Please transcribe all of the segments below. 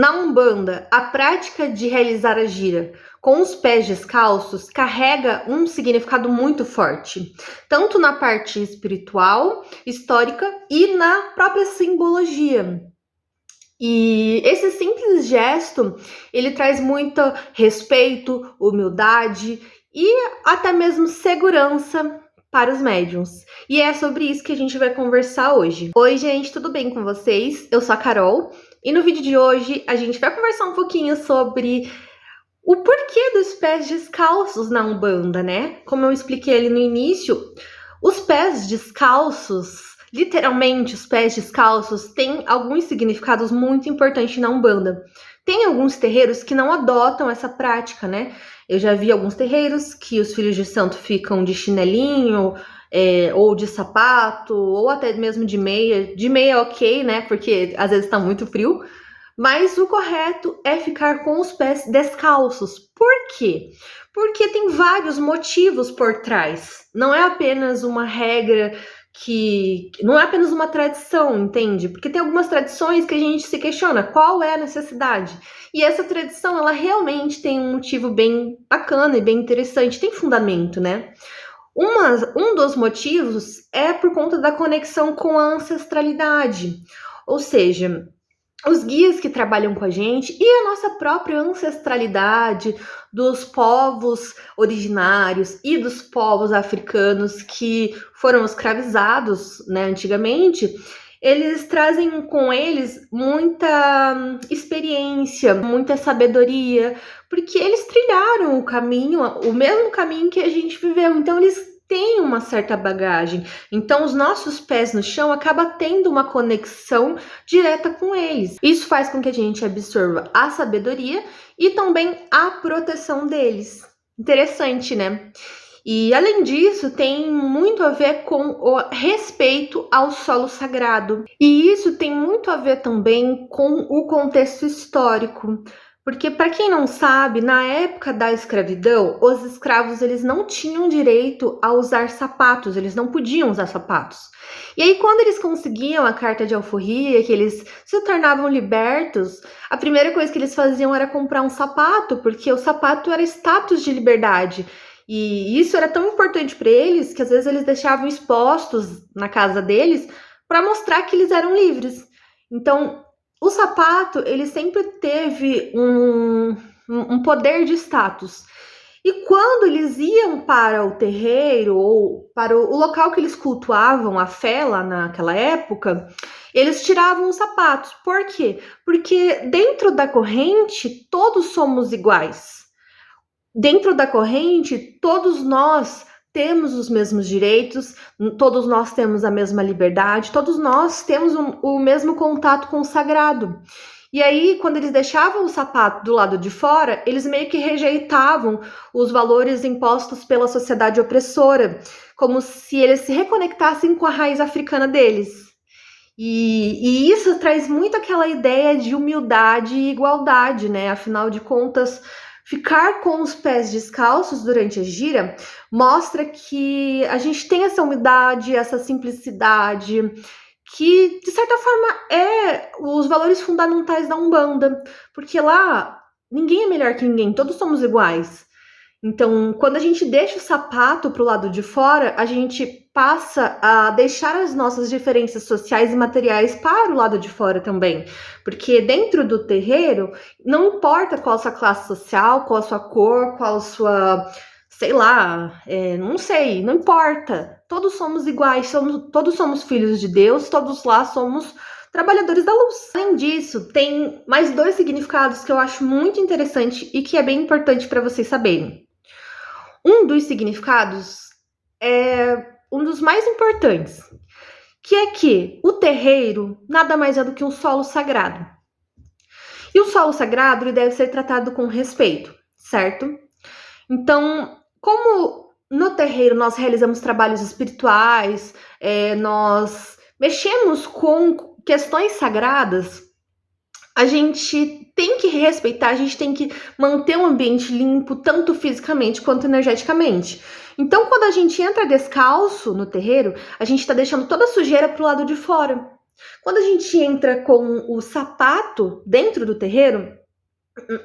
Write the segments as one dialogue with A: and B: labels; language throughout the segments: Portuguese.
A: Na Umbanda, a prática de realizar a gira com os pés descalços carrega um significado muito forte, tanto na parte espiritual, histórica e na própria simbologia. E esse simples gesto, ele traz muito respeito, humildade e até mesmo segurança para os médiuns. E é sobre isso que a gente vai conversar hoje. Oi, gente, tudo bem com vocês? Eu sou a Carol e no vídeo de hoje a gente vai conversar um pouquinho sobre o porquê dos pés descalços na Umbanda, né? Como eu expliquei ali no início, os pés descalços, literalmente os pés descalços, têm alguns significados muito importantes na Umbanda. Tem alguns terreiros que não adotam essa prática, né? Eu já vi alguns terreiros que os filhos de santo ficam de chinelinho, ou de sapato, ou até mesmo de meia. De meia ok, né? Porque às vezes tá muito frio. Mas o correto é ficar com os pés descalços. Por quê? Porque tem vários motivos por trás. Não é apenas uma regra não é apenas uma tradição, entende? Porque tem algumas tradições que a gente se questiona qual é a necessidade. E essa tradição, ela realmente tem um motivo bem bacana e bem interessante, tem fundamento, né? Um dos motivos é por conta da conexão com a ancestralidade. Ou seja, os guias que trabalham com a gente e a nossa própria ancestralidade dos povos originários e dos povos africanos que foram escravizados, né, antigamente, eles trazem com eles muita experiência, muita sabedoria, porque eles trilharam o mesmo caminho que a gente viveu, então eles têm uma certa bagagem. Então os nossos pés no chão acaba tendo uma conexão direta com eles. Isso faz com que a gente absorva a sabedoria e também a proteção deles. Interessante, né? E além disso, tem muito a ver com o respeito ao solo sagrado. E isso tem muito a ver também com o contexto histórico. Porque, para quem não sabe, na época da escravidão, os escravos eles não tinham direito a usar sapatos, eles não podiam usar sapatos. E aí, quando eles conseguiam a carta de alforria, que eles se tornavam libertos, a primeira coisa que eles faziam era comprar um sapato, porque o sapato era status de liberdade. E isso era tão importante para eles que às vezes eles deixavam expostos na casa deles para mostrar que eles eram livres. Então, o sapato, ele sempre teve um poder de status. E quando eles iam para o terreiro ou para o local que eles cultuavam a fé lá naquela época, eles tiravam os sapatos. Por quê? Porque dentro da corrente, todos somos iguais. Dentro da corrente, todos nós temos os mesmos direitos, todos nós temos a mesma liberdade, todos nós temos o mesmo contato com o sagrado. E aí, quando eles deixavam o sapato do lado de fora, eles meio que rejeitavam os valores impostos pela sociedade opressora, como se eles se reconectassem com a raiz africana deles. E isso traz muito aquela ideia de humildade e igualdade, né? Afinal de contas, ficar com os pés descalços durante a gira mostra que a gente tem essa humildade, essa simplicidade, que de certa forma é os valores fundamentais da Umbanda, porque lá ninguém é melhor que ninguém, todos somos iguais. Então, quando a gente deixa o sapato para o lado de fora, a gente passa a deixar as nossas diferenças sociais e materiais para o lado de fora também. Porque dentro do terreiro, não importa qual a sua classe social, qual a sua cor, qual a sua, sei lá, não importa. Todos somos iguais, todos somos filhos de Deus, todos lá somos trabalhadores da luz. Além disso, tem mais 2 significados que eu acho muito interessante e que é bem importante para vocês saberem. Um dos significados é um dos mais importantes, que é que o terreiro nada mais é do que um solo sagrado. E o solo sagrado ele deve ser tratado com respeito, certo? Então, como no terreiro nós realizamos trabalhos espirituais, nós mexemos com questões sagradas, a gente tem que respeitar, a gente tem que manter o ambiente limpo, tanto fisicamente quanto energeticamente. Então, quando a gente entra descalço no terreiro, a gente está deixando toda a sujeira para o lado de fora. Quando a gente entra com o sapato dentro do terreiro,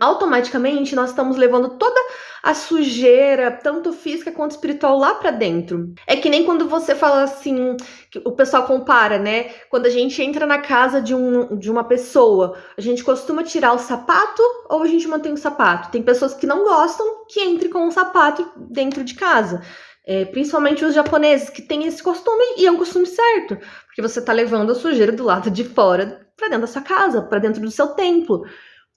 A: automaticamente nós estamos levando toda a sujeira, tanto física quanto espiritual, lá para dentro. É que nem quando você fala assim, que o pessoal compara, né? Quando a gente entra na casa de uma pessoa, a gente costuma tirar o sapato ou a gente mantém o sapato? Tem pessoas que não gostam que entre com o sapato dentro de casa. Principalmente os japoneses, que têm esse costume, e é um costume certo, porque você está levando a sujeira do lado de fora para dentro da sua casa, para dentro do seu templo.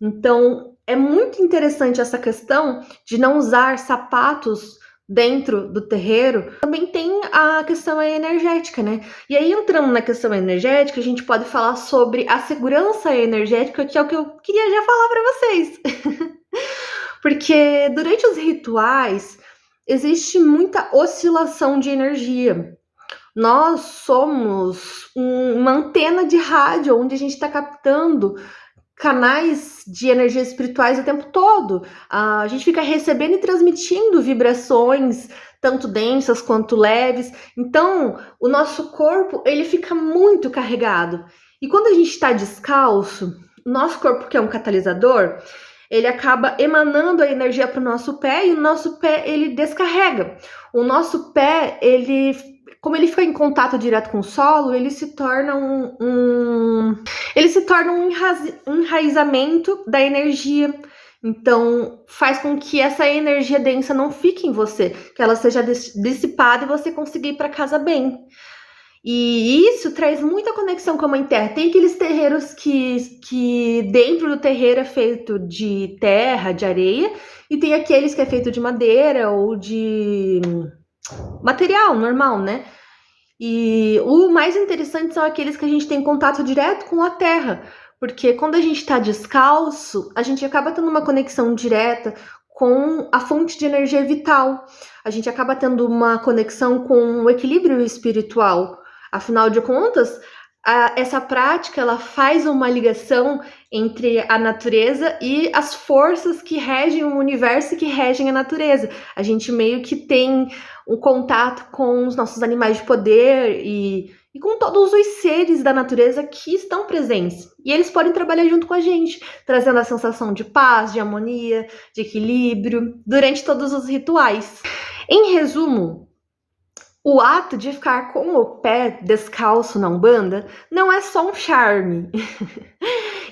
A: Então, é muito interessante essa questão de não usar sapatos dentro do terreiro. Também tem a questão energética, né? E aí, entrando na questão energética, a gente pode falar sobre a segurança energética, que é o que eu queria já falar para vocês. Porque durante os rituais, existe muita oscilação de energia. Nós somos uma antena de rádio, onde a gente está captando canais de energias espirituais o tempo todo. A gente fica recebendo e transmitindo vibrações, tanto densas quanto leves. Então, o nosso corpo, ele fica muito carregado. E quando a gente está descalço, o nosso corpo, que é um catalisador, ele acaba emanando a energia para o nosso pé, e o nosso pé, ele descarrega. O nosso pé, como ele fica em contato direto com o solo, ele se torna um enraizamento da energia. Então, faz com que essa energia densa não fique em você, que ela seja dissipada e você consiga ir para casa bem. E isso traz muita conexão com a Mãe Terra. Tem aqueles terreiros que dentro do terreiro é feito de terra, de areia, e tem aqueles que é feito de madeira ou de material normal, né? E o mais interessante são aqueles que a gente tem contato direto com a terra, porque quando a gente está descalço, a gente acaba tendo uma conexão direta com a fonte de energia vital. A gente acaba tendo uma conexão com o equilíbrio espiritual. Afinal de contas, essa prática, ela faz uma ligação entre a natureza e as forças que regem o universo e que regem a natureza. A gente meio que tem um contato com os nossos animais de poder e com todos os seres da natureza que estão presentes. E eles podem trabalhar junto com a gente, trazendo a sensação de paz, de harmonia, de equilíbrio, durante todos os rituais. Em resumo, o ato de ficar com o pé descalço na Umbanda não é só um charme.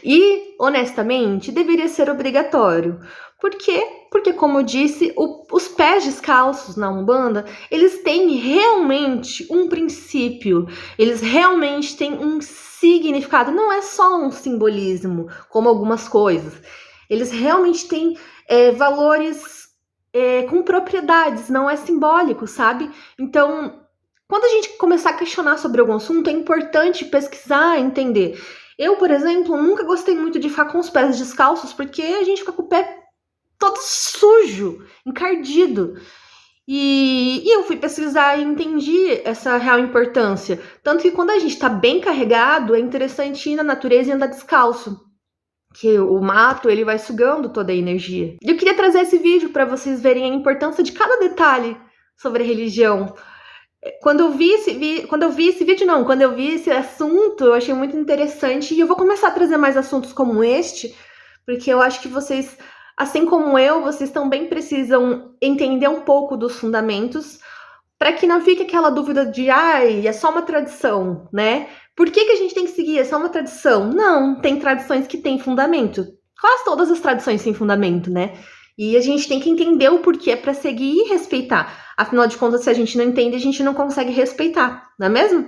A: E, honestamente, deveria ser obrigatório. Por quê? Porque, como eu disse, os pés descalços na Umbanda, eles têm realmente um princípio, eles realmente têm um significado, não é só um simbolismo, como algumas coisas. Eles realmente têm valores com propriedades, não é simbólico, sabe? Então, quando a gente começar a questionar sobre algum assunto, é importante pesquisar, entender. Eu, por exemplo, nunca gostei muito de ficar com os pés descalços, porque a gente fica com o pé todo sujo, encardido. E eu fui pesquisar e entendi essa real importância. Tanto que quando a gente tá bem carregado, é interessante ir na natureza e andar descalço, que o mato, ele vai sugando toda a energia. E eu queria trazer esse vídeo para vocês verem a importância de cada detalhe sobre a religião. Quando eu vi esse assunto, eu achei muito interessante, e eu vou começar a trazer mais assuntos como este, porque eu acho que vocês, assim como eu, vocês também precisam entender um pouco dos fundamentos, para que não fique aquela dúvida de, é só uma tradição, né? Por que a gente tem que seguir? É só uma tradição? Não, tem tradições que têm fundamento. Quase todas as tradições têm fundamento, né? E a gente tem que entender o porquê para seguir e respeitar. Afinal de contas, se a gente não entende, a gente não consegue respeitar, não é mesmo?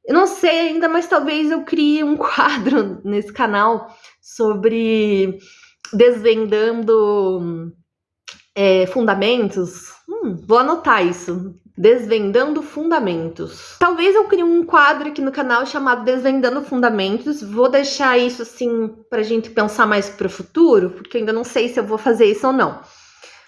A: Eu não sei ainda, mas talvez eu crie um quadro nesse canal sobre desvendando fundamentos. Vou anotar isso. Desvendando fundamentos. Talvez eu crie um quadro aqui no canal chamado Desvendando Fundamentos. Vou deixar isso assim pra gente pensar mais pro futuro, porque eu ainda não sei se eu vou fazer isso ou não.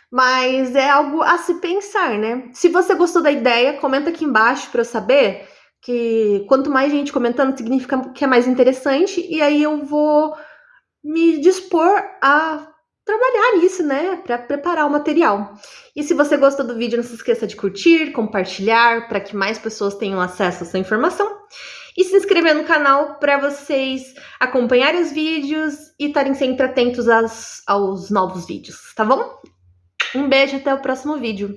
A: Mas é algo a se pensar, né? Se você gostou da ideia, comenta aqui embaixo para eu saber, que quanto mais gente comentando, significa que é mais interessante, e aí eu vou me dispor a trabalhar nisso, né, para preparar o material. E se você gostou do vídeo, não se esqueça de curtir, compartilhar, para que mais pessoas tenham acesso a essa informação. e se inscrever no canal para vocês acompanharem os vídeos e estarem sempre atentos aos novos vídeos, tá bom? Um beijo, até o próximo vídeo.